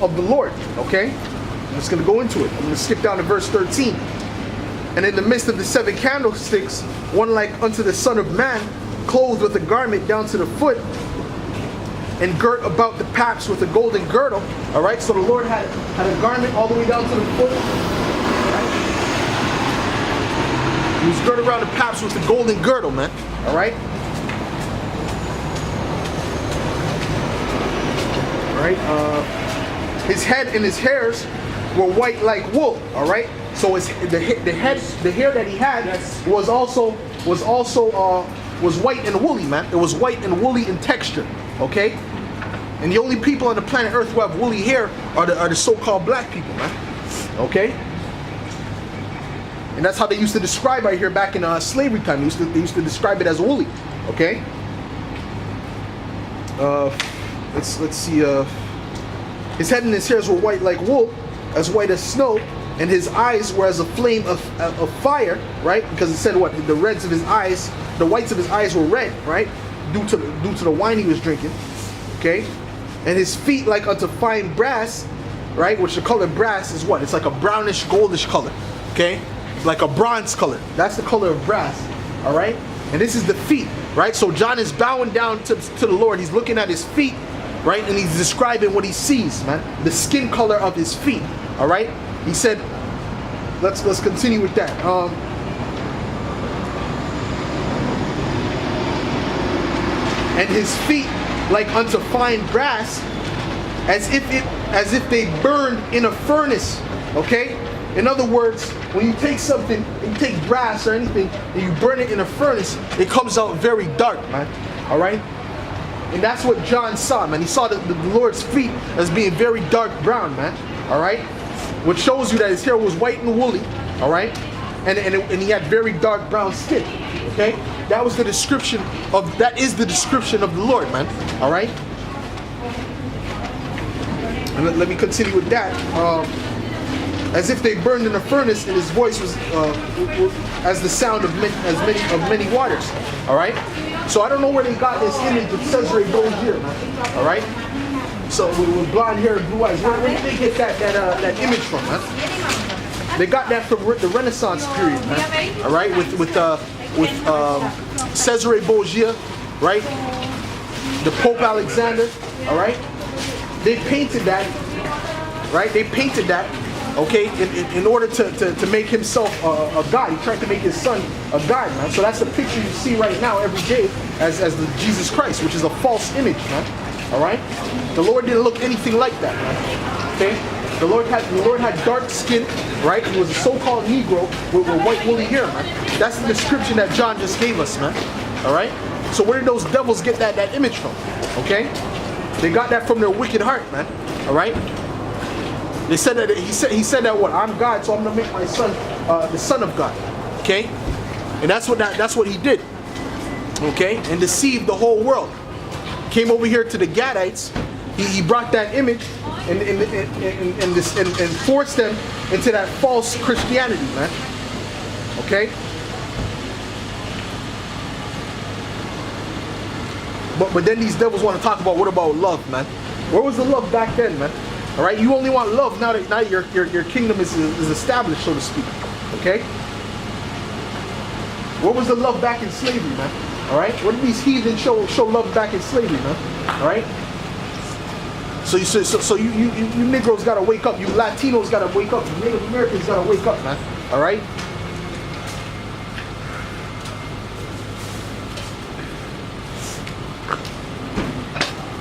of the Lord. Okay, I'm just going to go into it. I'm going to skip down to verse 13. And in the midst of the 7 candlesticks, one like unto the Son of Man, clothed with a garment down to the foot, and girt about the paps with a golden girdle. All right, so the Lord had a garment all the way down to the foot. Right? He was girded around the paps with a golden girdle, man. All right. All right. His head and his hairs were white like wool. All right. So the hair that he had was white and woolly, man. It was white and woolly in texture. Okay. And the only people on the planet Earth who have woolly hair are the so-called black people, man. Okay. And that's how they used to describe right here back in slavery time. They used to describe it as woolly. Okay. Let's see. His head and his hairs were white like wool, as white as snow, and his eyes were as a flame of fire. Right? Because it said what? The reds of his eyes, the whites of his eyes were red. Right? Due to the wine he was drinking. Okay. And his feet like unto fine brass. Right? Which the color brass is what? It's like a brownish, goldish color. Okay. Like a bronze color. That's the color of brass. All right. And this is the feet. Right. So John is bowing down to the Lord. He's looking at his feet. Right. And he's describing what he sees, man. The skin color of his feet. All right. He said, let's continue with that. And his feet like unto fine brass, as if they burned in a furnace. Okay. In other words, when you take something, you take brass or anything, and you burn it in a furnace, it comes out very dark, man. All right. And that's what John saw, man. He saw the Lord's feet as being very dark brown, man. All right. Which shows you that his hair was white and woolly. All right. And he had very dark brown skin. Okay. That was the description of, that is the description of the Lord, man. All right. And let me continue with that. As if they burned in a furnace, and his voice was as the sound of many waters. All right. So I don't know where they got this image of Cesare Borgia, man. All right. So with blonde hair and blue eyes, where did they get that image from, man? They got that from the Renaissance period, man. All right, with Cesare Borgia, right? The Pope Alexander, all right. They painted that, right? They painted that, okay, in order to make himself a god. He tried to make his son a god, man. So that's the picture you see right now every day as the Jesus Christ, which is a false image, man. All right. The Lord didn't look anything like that, man. Okay. The Lord had dark skin, right? He was a so-called Negro with white woolly hair, man. That's the description that John just gave us, man. All right. So where did those devils get that image from? Okay. They got that from their wicked heart, man. All right. They said that he said that what? I'm God, so I'm gonna make my son the son of God. Okay. And that's what he did. Okay. And deceived the whole world. Came over here to the Gadites. He brought that image and forced them into that false Christianity, man. Okay. But then these devils want to talk about, what about love, man? Where was the love back then, man? All right, you only want love now that your kingdom is established, so to speak. Okay. Where was the love back in slavery, man? All right. What did these heathens show love back in slavery, man? All right. So you Negroes gotta wake up. You Latinos gotta wake up. You Native Americans gotta wake up, man. All right.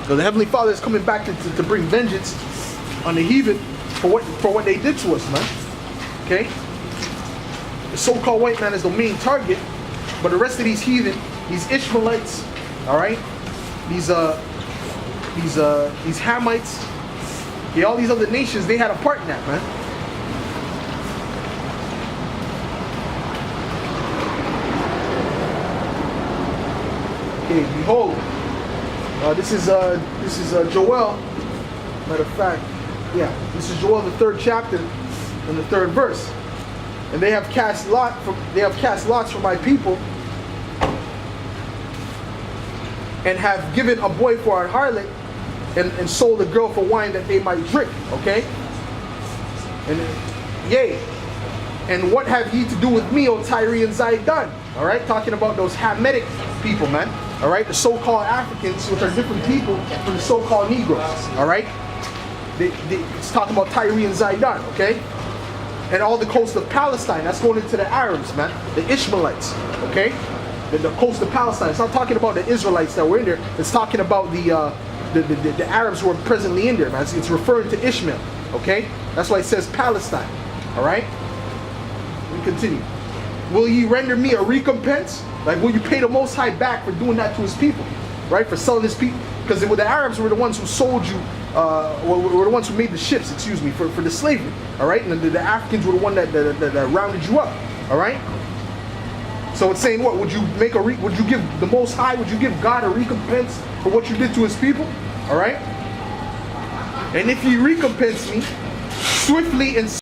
So the Heavenly Father is coming back to bring vengeance on the heathen for what they did to us, man. Okay. The so-called white man is the main target, but the rest of these heathen, these Ishmaelites, all right, these Hamites, yeah, all these other nations, they had a part in that, man. Okay, behold, this is Joel. Matter of fact, yeah, this is Joel, the 3rd chapter, and the 3rd verse. And they have cast lots for my people, and have given a boy for a harlot, and sold a girl for wine that they might drink. Okay? And yea, and what have ye to do with me, O Tyre and Zidon? All right, talking about those Hamitic people, man. All right, the so-called Africans, which are different people from the so-called Negroes. All right, it's talking about Tyre and Zidon, okay? And all the coast of Palestine. That's going into the Arabs, man, the Ishmaelites, okay? The coast of Palestine. It's not talking about the Israelites that were in there. It's talking about the Arabs who are presently in there, man. It's referring to Ishmael, okay? That's why it says Palestine. All right. We continue. Will ye render me a recompense? Like, will you pay the Most High back for doing that to his people, right? For selling his people, because the Arabs were the ones who sold you, were the ones who made the ships, excuse me, for the slavery, all right? And the Africans were the one that rounded you up, all right? So it's saying, what would you would you give the Most High? Would you give God a recompense for what you did to his people, all right? And if ye recompense me swiftly and